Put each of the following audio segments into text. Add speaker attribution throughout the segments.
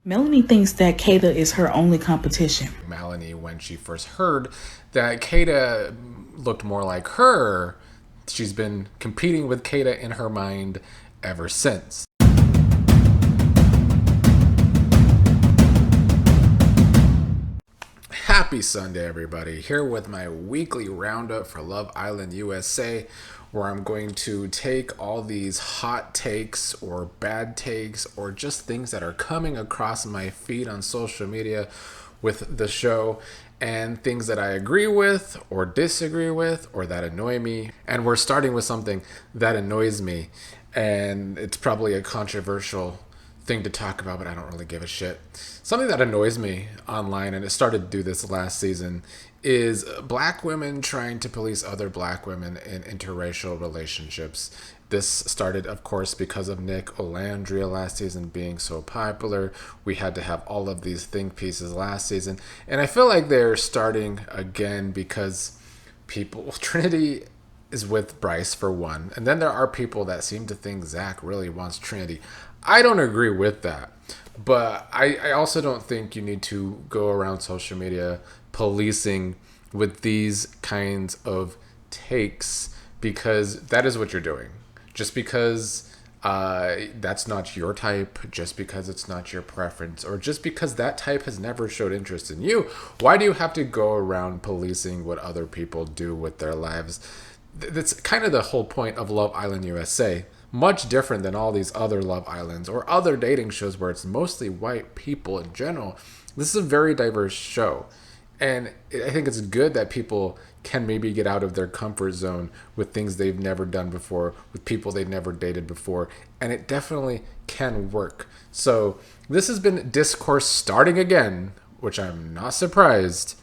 Speaker 1: Melanie thinks that Kayda is her only competition.
Speaker 2: Melanie, when she first heard that Kayda looked more like her, she's been competing with Kayda in her mind ever since. Happy Sunday, everybody. Here with my weekly roundup for Love Island USA, where I'm going to take all these hot takes or bad takes or just things that are coming across my feed on social media with the show, and things that I agree with or disagree with or that annoy me. And we're starting with something that annoys me, and it's probably a controversial thing to talk about, but I don't really give a shit. Something that annoys me online, and it started to do this last season, is black women trying to police other black women in interracial relationships. This started, of course, because of Olandria last season being so popular. We had to have all of these think pieces last season, and I feel like they're starting again because Trinity is with Bryce for one, and then there are people that seem to think Zach really wants Trinity. I don't agree with that, but I also don't think you need to go around social media policing with these kinds of takes, because that is what you're doing. Just because that's not your type, just because it's not your preference, or just because that type has never showed interest in you, why do you have to go around policing what other people do with their lives? That's kind of the whole point of Love Island USA. Much different than all these other Love Islands or other dating shows where it's mostly white people in general. This is a very diverse show. And I think it's good that people can maybe get out of their comfort zone with things they've never done before, with people they've never dated before. And it definitely can work. So this has been discourse starting again, which I'm not surprised.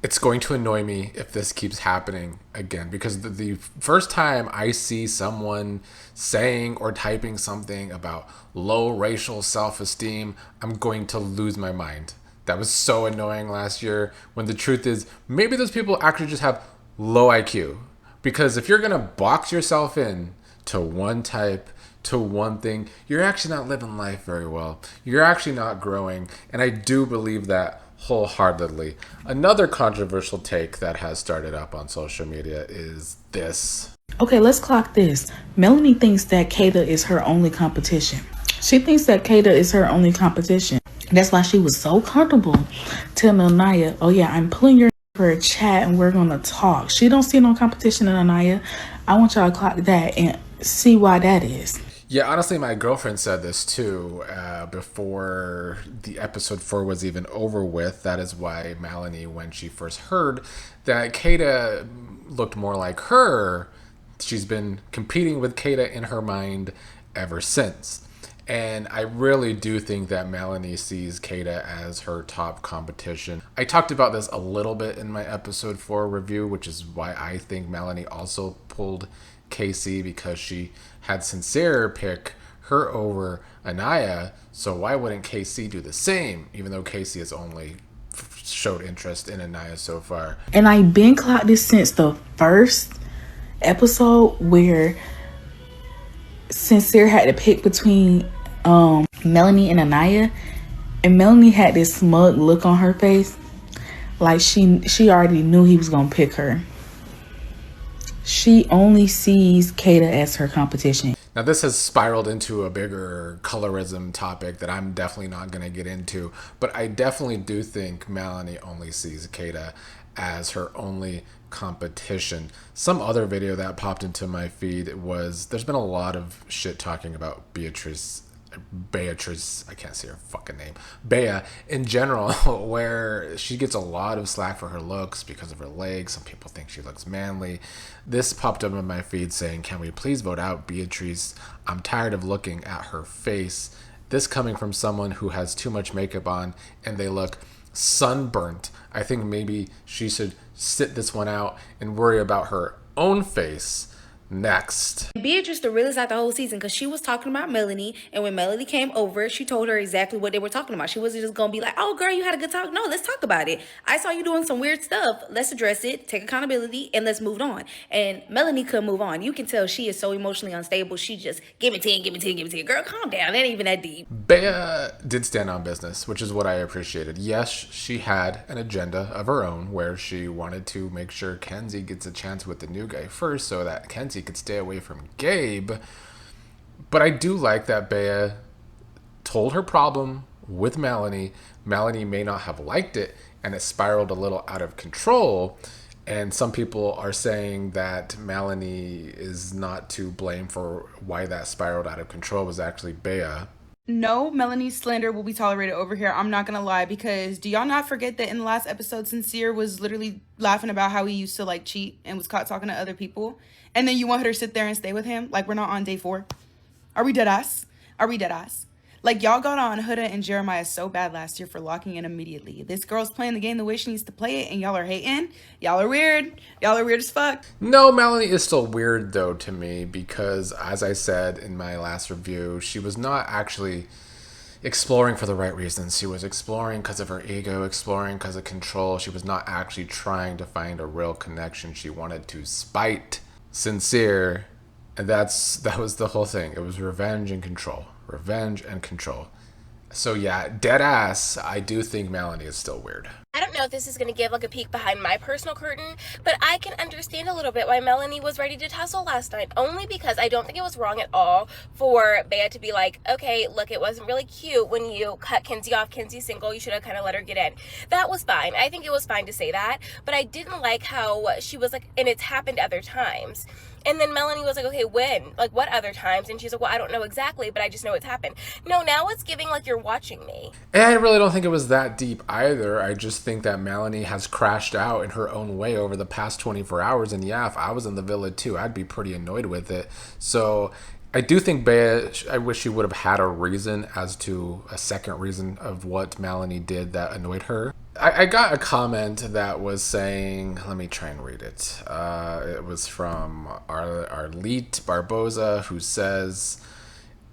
Speaker 2: It's going to annoy me if this keeps happening again, because the first time I see someone saying or typing something about low racial self-esteem, I'm going to lose my mind. That was so annoying last year, when the truth is maybe those people actually just have low IQ. Because if you're going to box yourself in to one type, to one thing, you're actually not living life very well. You're actually not growing. And I do believe that wholeheartedly. Another controversial take that has started up on social media is this.
Speaker 1: Okay, let's clock this. Melanie thinks that Kayda is her only competition. She thinks that Kayda is her only competition. That's why she was so comfortable telling Aniya, oh yeah, I'm pulling your for a chat and we're gonna talk. She don't see no competition in Aniya. I want y'all to clock that and see why that is.
Speaker 2: Yeah, honestly, my girlfriend said this too before the episode 4 was even over with. That is why Melanie, when she first heard that Kayda looked more like her, she's been competing with Kayda in her mind ever since. And I really do think that Melanie sees Kayda as her top competition. I talked about this a little bit in my episode 4 review, which is why I think Melanie also pulled Casey, because she had Sincere pick her over Aniya. So why wouldn't Casey do the same, even though Casey has only showed interest in Aniya so far?
Speaker 1: And I've been clocked this since the first episode, where Sincere had to pick between Melanie and Aniya, and Melanie had this smug look on her face, like she already knew he was gonna pick her. She only sees Kayda as her competition.
Speaker 2: Now, this has spiraled into a bigger colorism topic that I'm definitely not going to get into, but I definitely do think Melanie only sees Kayda as her only competition. Some other video that popped into my feed was, there's been a lot of shit talking about Beatriz, I can't say her fucking name, Bea in general, where she gets a lot of slack for her looks because of her legs. Some people think she looks manly. This popped up in my feed saying, can we please vote out Beatriz? I'm tired of looking at her face. This coming from someone who has too much makeup on and they look sunburnt. I think maybe she should sit this one out and worry about her own face. next.
Speaker 3: Beatriz the realest out the whole season because she was talking about Melanie, and when Melanie came over, she told her exactly what they were talking about. She wasn't just gonna be like, "Oh, girl, you had a good talk." No, let's talk about it. I saw you doing some weird stuff. Let's address it, take accountability, and let's move on. And Melanie couldn't move on. You can tell she is so emotionally unstable. She just give me 10, give me 10, give me 10. Girl, calm down. That ain't even that deep.
Speaker 2: Bea did stand on business, which is what I appreciated. Yes, she had an agenda of her own where she wanted to make sure Kenzie gets a chance with the new guy first so that Kenzie could stay away from Gabe. But I do like that Bea told her problem with Melanie. Melanie may not have liked it, and it spiraled a little out of control. And some people are saying that Melanie is not to blame for why that spiraled out of control. It was actually Bea.
Speaker 4: No, Melanie's slander will be tolerated over here. I'm not gonna lie, because do y'all not forget that in the last episode, Sincere was literally laughing about how he used to like cheat and was caught talking to other people, and then you want her to sit there and stay with him? Like, we're not on day 4. Are we dead ass? Are we dead ass? Like, y'all got on Huda and Jeremiah so bad last year for locking in immediately. This girl's playing the game the way she needs to play it, and y'all are hating. Y'all are weird. Y'all are weird as fuck.
Speaker 2: No, Melanie is still weird though to me because, as I said in my last review, she was not actually exploring for the right reasons. She was exploring because of her ego, exploring because of control. She was not actually trying to find a real connection. She wanted to spite Sincere, and that was the whole thing. It was revenge and control. Revenge and control. So yeah, dead ass, I do think Melanie is still weird.
Speaker 5: I don't know if this is going to give like a peek behind my personal curtain, but I can understand a little bit why Melanie was ready to tussle last night, only because I don't think it was wrong at all for Bea to be like, okay, look, it wasn't really cute when you cut Kenzie off. Kenzie's single. You should have kind of let her get in. That was fine. I think it was fine to say that, but I didn't like how she was like, and it's happened other times. And then Melanie was like, okay, when? Like, what other times? And she's like, well, I don't know exactly, but I just know it's happened. No, now it's giving like you're watching me.
Speaker 2: And I really don't think it was that deep either. I just think that Melanie has crashed out in her own way over the past 24 hours. And yeah, if I was in the villa too, I'd be pretty annoyed with it. So I do think Bea, I wish she would have had a reason as to a second reason of what Melanie did that annoyed her. I got a comment that was saying, let me try and read it. It was from Arlete Barboza, who says,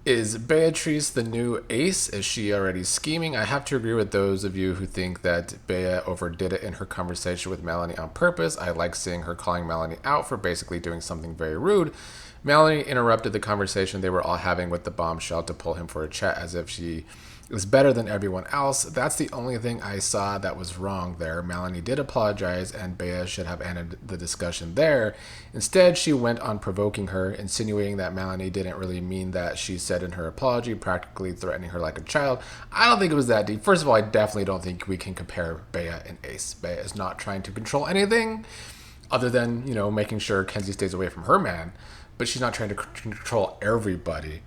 Speaker 2: is Beatriz the new ace? Is she already scheming? I have to agree with those of you who think that Bea overdid it in her conversation with Melanie on purpose. I like seeing her calling Melanie out for basically doing something very rude. Melanie interrupted the conversation they were all having with the bombshell to pull him for a chat as if she is better than everyone else. That's the only thing I saw that was wrong there. Melanie did apologize and Bea should have ended the discussion there. Instead, she went on provoking her, insinuating that Melanie didn't really mean that she said in her apology, practically threatening her like a child. I don't think it was that deep. First of all, I definitely don't think we can compare Bea and Ace. Bea is not trying to control anything other than, making sure Kenzie stays away from her man, but she's not trying to control everybody.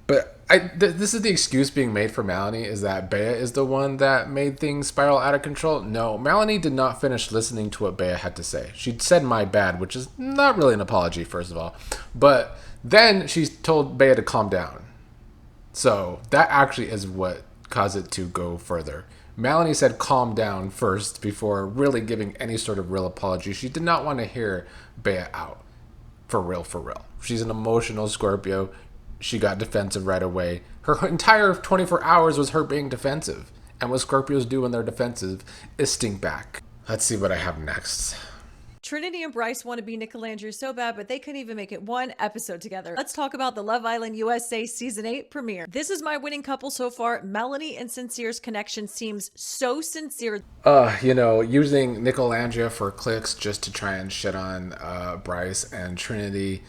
Speaker 2: But this is the excuse being made for Melanie, is that Bea is the one that made things spiral out of control. No, Melanie did not finish listening to what Bea had to say. She said my bad, which is not really an apology, first of all. But then she told Bea to calm down. So that actually is what caused it to go further. Melanie said calm down first before really giving any sort of real apology. She did not want to hear Bea out. For real, for real. She's an emotional Scorpio. She got defensive right away. Her entire 24 hours was her being defensive. And what Scorpios do when they're defensive is stink back. Let's see what I have next.
Speaker 6: Trinity and Bryce want to be Nick and Olandria so bad, but they couldn't even make it one episode together. Let's talk about the Love Island USA Season 8 premiere. This is my winning couple so far. Melanie and Sincere's connection seems so sincere.
Speaker 2: Using Nick and Olandria for clicks just to try and shit on Bryce and Trinity.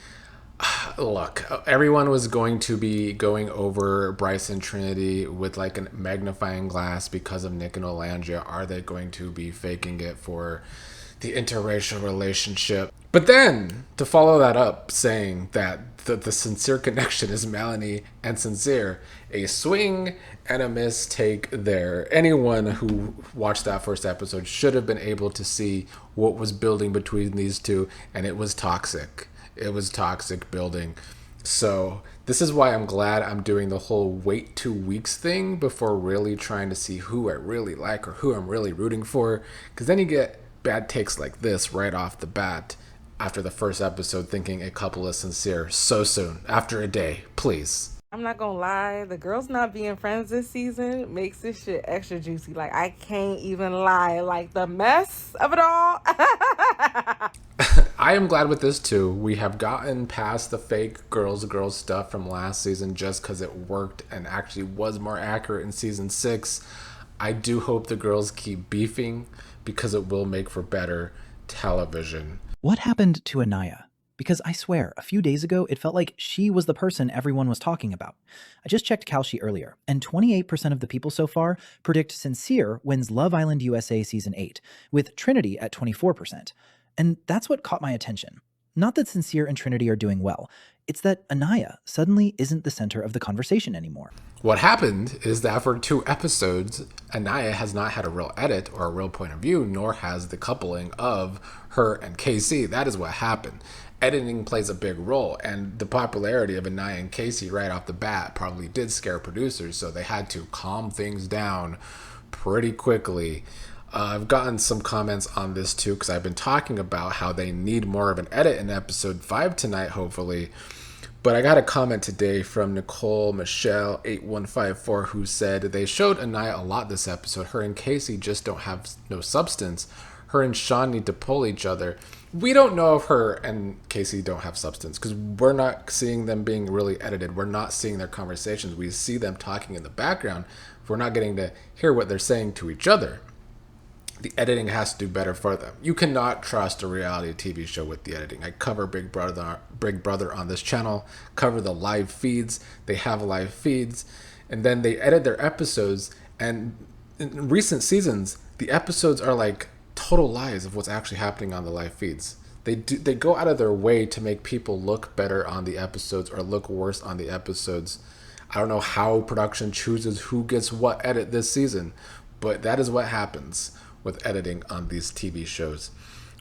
Speaker 2: Look, everyone was going to be going over Bryce and Trinity with like a magnifying glass because of Nick and Olandria. Are they going to be faking it for the interracial relationship? But then to follow that up saying that the sincere connection is Melanie and Sincere, a swing and a mistake there. Anyone who watched that first episode should have been able to see what was building between these two, and it was toxic. It was toxic building. So this is why I'm glad I'm doing the whole wait 2 weeks thing before really trying to see who I really like or who I'm really rooting for. Because then you get bad takes like this right off the bat. after the first episode thinking a couple is sincere so soon, after a day, please.
Speaker 7: I'm not gonna lie, the girls not being friends this season makes this shit extra juicy. Like, I can't even lie. Like, the mess of it all.
Speaker 2: I am glad with this too. We have gotten past the fake girls stuff from last season just because it worked and actually was more accurate in season 6. I do hope the girls keep beefing because it will make for better television.
Speaker 8: What happened to Aniya? Because I swear, a few days ago, it felt like she was the person everyone was talking about. I just checked Kalshi earlier, and 28% of the people so far predict Sincere wins Love Island USA Season 8, with Trinity at 24%. And that's what caught my attention. Not that Sincere and Trinity are doing well, it's that Aniya suddenly isn't the center of the conversation anymore.
Speaker 2: What happened is that for 2 episodes, Aniya has not had a real edit or a real point of view, nor has the coupling of her and Casey. That is what happened. Editing plays a big role, and the popularity of Aniya and Casey right off the bat probably did scare producers, so they had to calm things down pretty quickly. I've gotten some comments on this too, because I've been talking about how they need more of an edit in episode 5 tonight, hopefully. But I got a comment today from Nicole Michelle 8154 who said they showed Aniya a lot this episode. Her and Casey just don't have no substance. Her and Sean need to pull each other. We don't know if her and Casey don't have substance because we're not seeing them being really edited. We're not seeing their conversations. We see them talking in the background. We're not getting to hear what they're saying to each other. The editing has to do better for them. You cannot trust a reality TV show with the editing. I cover Big Brother on this channel, cover the live feeds. They have live feeds, and then they edit their episodes. And in recent seasons, the episodes are like total lies of what's actually happening on the live feeds. They go out of their way to make people look better on the episodes or look worse on the episodes. I don't know how production chooses who gets what edit this season, but that is what happens with editing on these TV shows.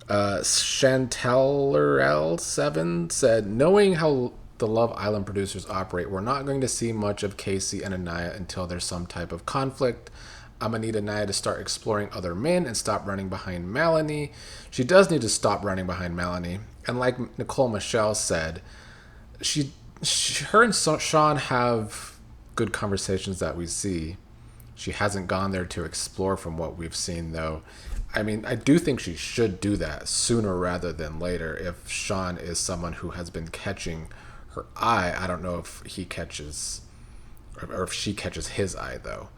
Speaker 2: Chantellerl7 said, knowing how the Love Island producers operate, we're not going to see much of Casey and Aniya until there's some type of conflict. I'm going to need Aniya to start exploring other men and stop running behind Melanie. She does need to stop running behind Melanie. And like Nicole Michelle said, her and Sean have good conversations that we see. She hasn't gone there to explore from what we've seen, though. I mean, I do think she should do that sooner rather than later. If Sean is someone who has been catching her eye, I don't know if he catches, or if she catches his eye, though.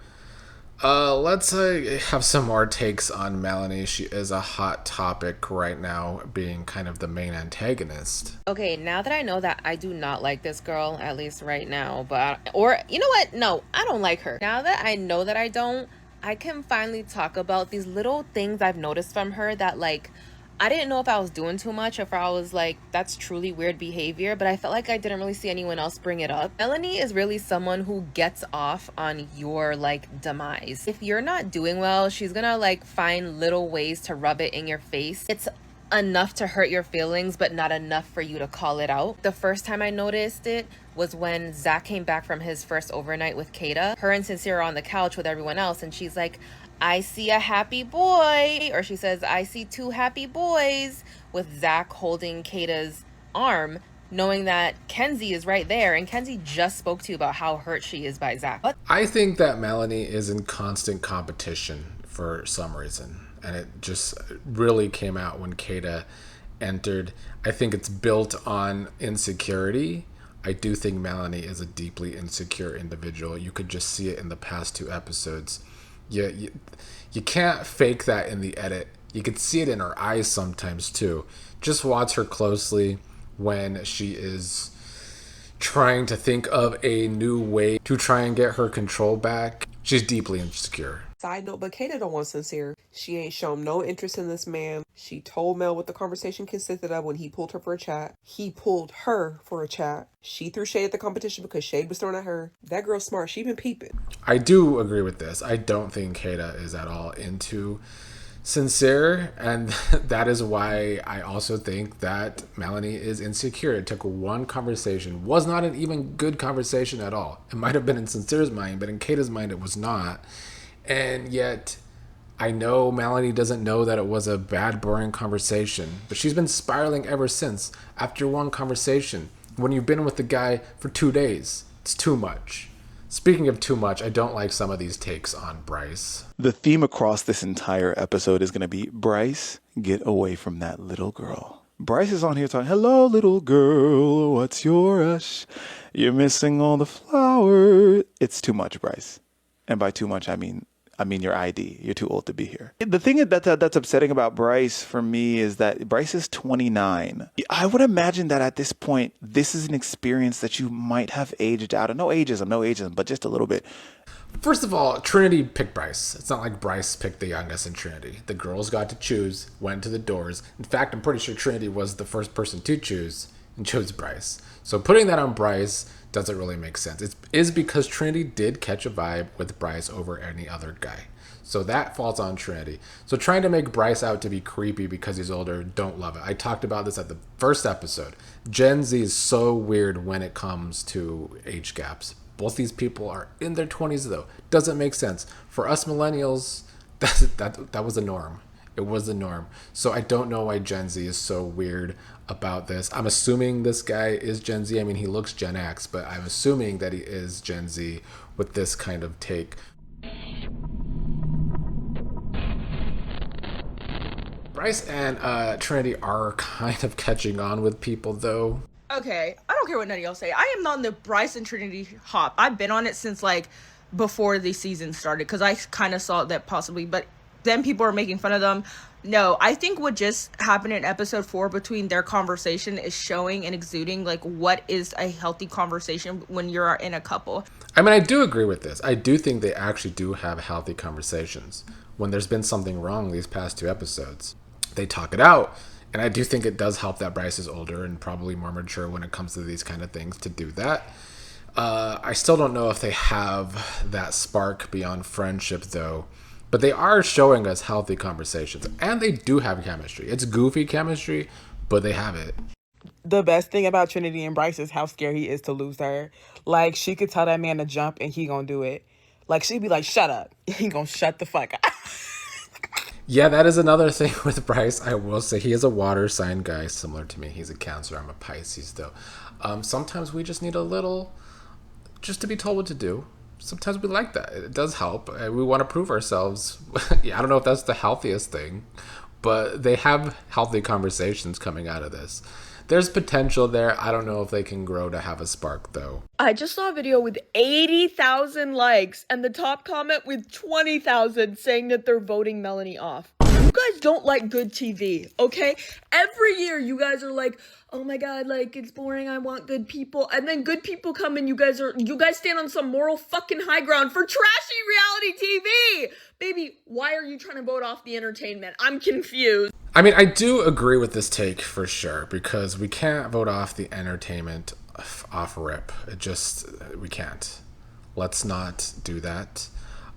Speaker 2: Let's have some more takes on Melanie. She is a hot topic right now, being kind of the main antagonist.
Speaker 9: Okay, now that I know that I do not like this girl, at least right now, or you know what? No, I don't like her. Now that I know that I don't, I can finally talk about these little things I've noticed from her that, like, I didn't know if I was doing too much or if I was like, that's truly weird behavior, but I felt like I didn't really see anyone else bring it up. Melanie is really someone who gets off on your, like, demise. If you're not doing well, she's gonna, like, find little ways to rub it in your face. It's enough to hurt your feelings, but not enough for you to call it out. The first time I noticed it was when Zach came back from his first overnight with Kayda. Her and Sincere are on the couch with everyone else, and she's like, I see a happy boy, or she says, I see 2 happy boys, with Zach holding Kayda's arm, knowing that Kenzie is right there, and Kenzie just spoke to you about how hurt she is by Zach.
Speaker 2: I think that Melanie is in constant competition for some reason, and it just really came out when Kayda entered. I think it's built on insecurity. I do think Melanie is a deeply insecure individual. You could just see it in the past 2 episodes. You can't fake that in the edit. You could see it in her eyes sometimes too. Just watch her closely when she is trying to think of a new way to try and get her control back. She's deeply insecure.
Speaker 10: Side note, but Kayda don't want Sincere. She ain't shown no interest in this man. She told Mel what the conversation consisted of when he pulled her for a chat. He pulled her for a chat. She threw shade at the competition because shade was thrown at her. That girl's smart. She been peeping.
Speaker 2: I do agree with this. I don't think Kayda is at all into Sincere, and that is why I also think that Melanie is insecure. It took one conversation. Was not an even good conversation at all. It might have been in Sincere's mind, but in Kayda's mind it was not. And yet I know Melanie doesn't know that it was a bad, boring conversation, but she's been spiraling ever since. After one conversation, when you've been with the guy for 2 days, it's too much. Speaking of too much, I don't like some of these takes on Bryce.
Speaker 11: The theme across this entire episode is going to be, Bryce, get away from that little girl. Bryce is on here talking, hello, little girl, what's your rush? You're missing all the flowers. It's too much, Bryce. And by too much, I mean your ID. You're too old to be here. The thing that's upsetting about Bryce for me is that Bryce is 29. I would imagine that at this point, this is an experience that you might have aged out of. No ageism, but just a little bit.
Speaker 2: First of all, Trinity picked Bryce. It's not like Bryce picked the youngest in Trinity. The girls got to choose, went to the doors. In fact, I'm pretty sure Trinity was the first person to choose and chose Bryce. So putting that on Bryce doesn't really make sense. It is because Trinity did catch a vibe with Bryce over any other guy. So that falls on Trinity. So trying to make Bryce out to be creepy because he's older, don't love it. I talked about this at the first episode. Gen Z is so weird when it comes to age gaps. Both these people are in their 20s though. Doesn't make sense. For us millennials, that was the norm. It was the norm. So I don't know why Gen Z is so weird about this. I'm assuming this guy is Gen Z. I mean, he looks Gen X, but I'm assuming that he is Gen Z with this kind of take. Bryce and Trinity are kind of catching on with people though.
Speaker 4: Okay, I don't care what none of y'all say. I am on the Bryce and Trinity hop. I've been on it since like before the season started because I kind of saw that possibly, but then people are making fun of them. No, I think what just happened in episode 4 between their conversation is showing and exuding like what is a healthy conversation when you're in a couple.
Speaker 2: I mean, I do agree with this. I do think they actually do have healthy conversations. When there's been something wrong these past 2 episodes, they talk it out. And I do think it does help that Bryce is older and probably more mature when it comes to these kind of things to do that. I still don't know if they have that spark beyond friendship though. But they are showing us healthy conversations. And they do have chemistry. It's goofy chemistry, but they have it.
Speaker 10: The best thing about Trinity and Bryce is how scared he is to lose her. Like, she could tell that man to jump and he gonna do it. Like, she'd be like, shut up. He gonna shut the fuck up.
Speaker 2: Yeah, that is another thing with Bryce. I will say he is a water sign guy, similar to me. He's a Cancer. I'm a Pisces, though. Sometimes we just need a little, just to be told what to do. Sometimes we like that. It does help. We want to prove ourselves. Yeah, I don't know if that's the healthiest thing, but they have healthy conversations coming out of this. There's potential there. I don't know if they can grow to have a spark, though.
Speaker 12: I just saw a video with 80,000 likes and the top comment with 20,000 saying that they're voting Melanie off. You guys don't like good TV, okay? Every year you guys are like, oh my god, like, it's boring, I want good people. And then good people come and you guys stand on some moral fucking high ground for trashy reality TV! Baby, why are you trying to vote off the entertainment? I'm confused.
Speaker 2: I mean, I do agree with this take for sure, because we can't vote off the entertainment off rip. We can't. Let's not do that.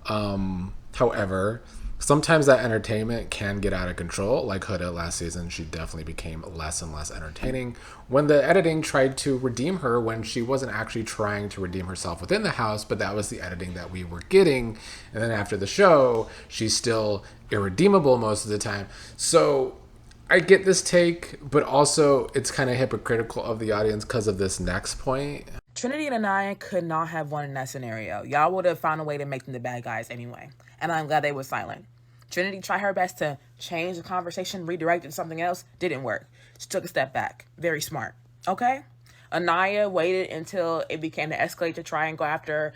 Speaker 2: However, sometimes that entertainment can get out of control. Like Huda last season, she definitely became less and less entertaining when the editing tried to redeem her when she wasn't actually trying to redeem herself within the house, but that was the editing that we were getting. And then after the show, she's still irredeemable most of the time. So I get this take, but also it's kind of hypocritical of the audience because of this next point.
Speaker 13: Trinity and Aniya could not have won in that scenario. Y'all would have found a way to make them the bad guys anyway. And I'm glad they were silent. Trinity tried her best to change the conversation, redirect it to something else. Didn't work. She took a step back. Very smart. Okay? Aniya waited until it began to escalate to try and go after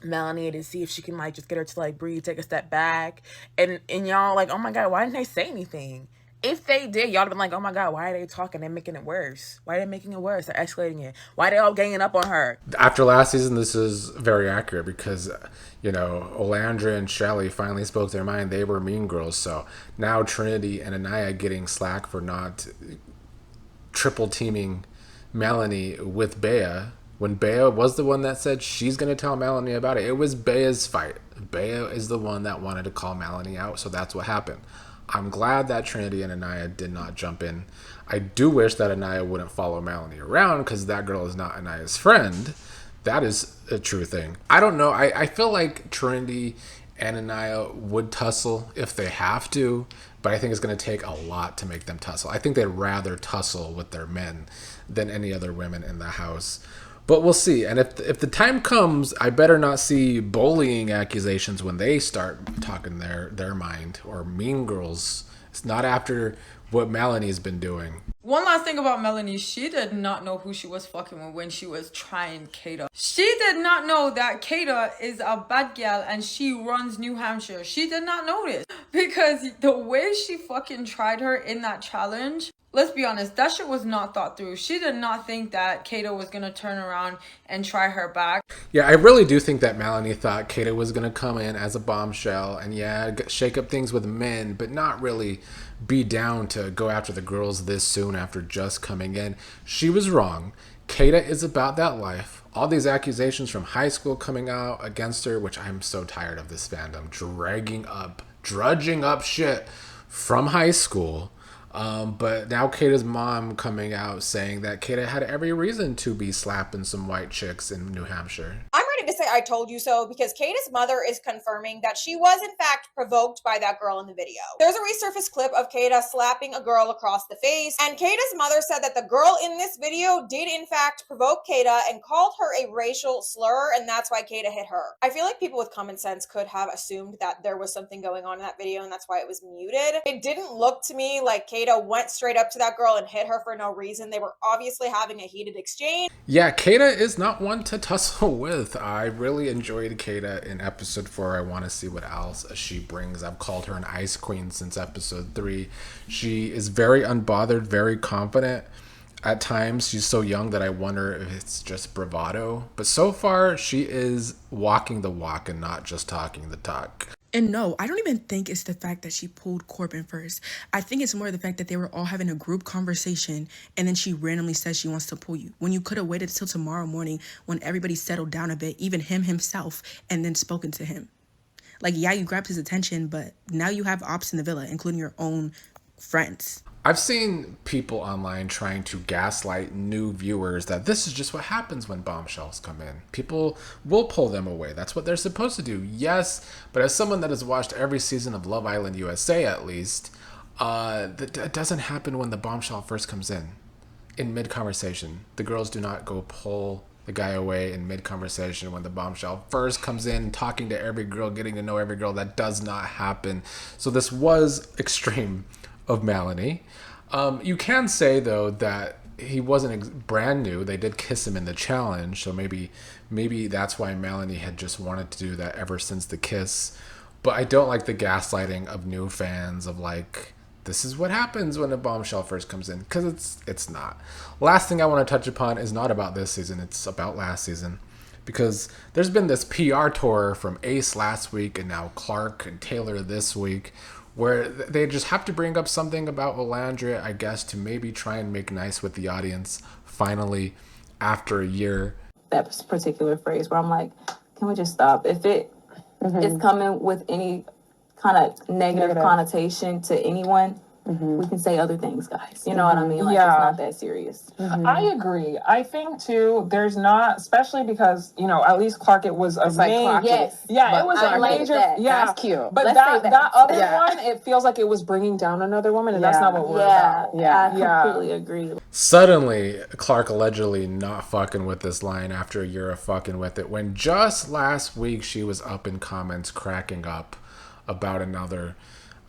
Speaker 13: Melanie to see if she can like just get her to like breathe, take a step back. And y'all like, oh my god, why didn't they say anything? If they did, y'all have been like, oh my god, why are they talking? They're making it worse. Why are they making it worse? They're escalating it. Why are they all ganging up on her?
Speaker 2: After last season, this is very accurate because, you know, Olandria and Shelley finally spoke their mind. They were mean girls. So now Trinity and Aniya getting slack for not triple teaming Melanie with Bea. When Bea was the one that said she's going to tell Melanie about it, it was Bea's fight. Bea is the one that wanted to call Melanie out, so that's what happened. I'm glad that Trinity and Aniya did not jump in. I do wish that Aniya wouldn't follow Melanie around because that girl is not Aniya's friend. That is a true thing. I don't know. I feel like Trinity and Aniya would tussle if they have to, but I think it's going to take a lot to make them tussle. I think they'd rather tussle with their men than any other women in the house. But we'll see. And if the time comes, I better not see bullying accusations when they start talking their mind, or mean girls. It's not after what Melanie's been doing.
Speaker 4: One last thing about Melanie, she did not know who she was fucking with when she was trying Kayda. She did not know that Kayda is a bad gal and she runs New Hampshire. She did not know this. Because the way she fucking tried her in that challenge, let's be honest, that shit was not thought through. She did not think that Kayda was gonna turn around and try her back.
Speaker 2: Yeah, I really do think that Melanie thought Kayda was going to come in as a bombshell and shake up things with men, but not really be down to go after the girls this soon after just coming in. She was wrong. Kayda is about that life. All these accusations from high school coming out against her, which I'm so tired of this fandom drudging up shit from high school. But now Kayda's mom coming out saying that Kayda had every reason to be slapping some white chicks in New Hampshire.
Speaker 14: I'm ready to say I told you so because Kayda's mother is confirming that she was in fact provoked by that girl in the video. There's a resurfaced clip of Kayda slapping a girl across the face, and Kayda's mother said that the girl in this video did in fact provoke Kayda and called her a racial slur, and that's why Kayda hit her. I feel like people with common sense could have assumed that there was something going on in that video and that's why it was muted. It didn't look to me like Kayda went straight up to that girl and hit her for no reason. They were obviously having a heated exchange.
Speaker 2: Yeah, Kayda is not one to tussle with. I really enjoyed Kayda in episode 4. I want to see what else she brings. I've called her an ice queen since episode 3. She is very unbothered, very confident. At times, she's so young that I wonder if it's just bravado. But so far, she is walking the walk and not just talking the talk.
Speaker 15: And no, I don't even think it's the fact that she pulled Corbin first. I think it's more the fact that they were all having a group conversation and then she randomly says she wants to pull you. When you could have waited till tomorrow morning when everybody settled down a bit, even him himself, and then spoken to him. Like, yeah, you grabbed his attention, but now you have ops in the villa, including your own friends.
Speaker 2: I've seen people online trying to gaslight new viewers that this is just what happens when bombshells come in. People will pull them away. That's what they're supposed to do. Yes, but as someone that has watched every season of Love Island USA, at least, that doesn't happen when the bombshell first comes in mid-conversation. The girls do not go pull the guy away in mid-conversation when the bombshell first comes in, talking to every girl, getting to know every girl. That does not happen. So this was extreme of Melanie. You can say though that he wasn't brand new. They did kiss him in the challenge, so maybe that's why Melanie had just wanted to do that ever since the kiss. But I don't like the gaslighting of new fans of like, this is what happens when a bombshell first comes in, because it's not. Last thing I want to touch upon is not about this season, it's about last season. Because there's been this PR tour from Ace last week and now Clarke and Taylor this week, where they just have to bring up something about Olandria, I guess, to maybe try and make nice with the audience, finally, after a year.
Speaker 16: That particular phrase where I'm like, can we just stop? If it is coming with any kind of negative connotation to anyone, we can say other things, guys. You know what I mean? Like, it's not that serious.
Speaker 17: I agree. I think, too, there's not, especially because, you know, at least Clarke, it was a main...
Speaker 16: Yes.
Speaker 17: Yeah, it was a major...
Speaker 16: That.
Speaker 17: Yeah.
Speaker 16: That's cute.
Speaker 17: But that other one, it feels like it was bringing down another woman, and that's not what we're about.
Speaker 16: I completely agree.
Speaker 2: Suddenly, Clarke allegedly not fucking with this line after a year of fucking with it, when just last week she was up in comments cracking up about another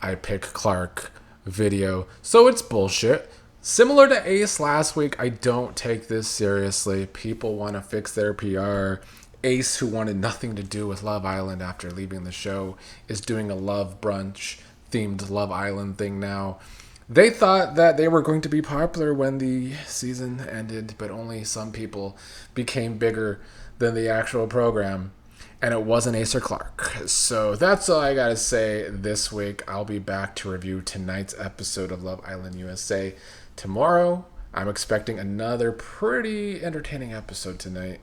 Speaker 2: I Pick Clarke video. So it's bullshit. Similar to Ace last week, I don't take this seriously. People want to fix their PR. Ace, who wanted nothing to do with Love Island after leaving the show, is doing a love brunch themed Love Island thing now. They thought that they were going to be popular when the season ended, but only some people became bigger than the actual program. And it wasn't Ace or Clarke. So that's all I gotta say this week. I'll be back to review tonight's episode of Love Island USA tomorrow. I'm expecting another pretty entertaining episode tonight.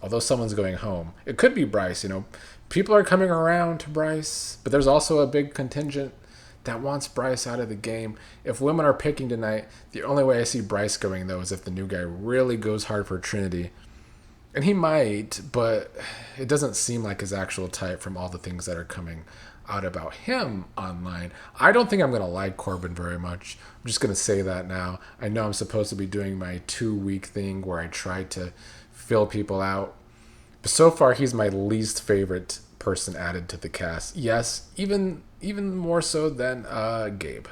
Speaker 2: Although someone's going home. It could be Bryce, you know. People are coming around to Bryce, but there's also a big contingent that wants Bryce out of the game. If women are picking tonight, the only way I see Bryce going, though, is if the new guy really goes hard for Trinity. And he might, but it doesn't seem like his actual type from all the things that are coming out about him online. I don't think I'm going to like Corbin very much. I'm just going to say that now. I know I'm supposed to be doing my 2-week thing where I try to fill people out. But so far, he's my least favorite person added to the cast. Yes, even more so than Gabe.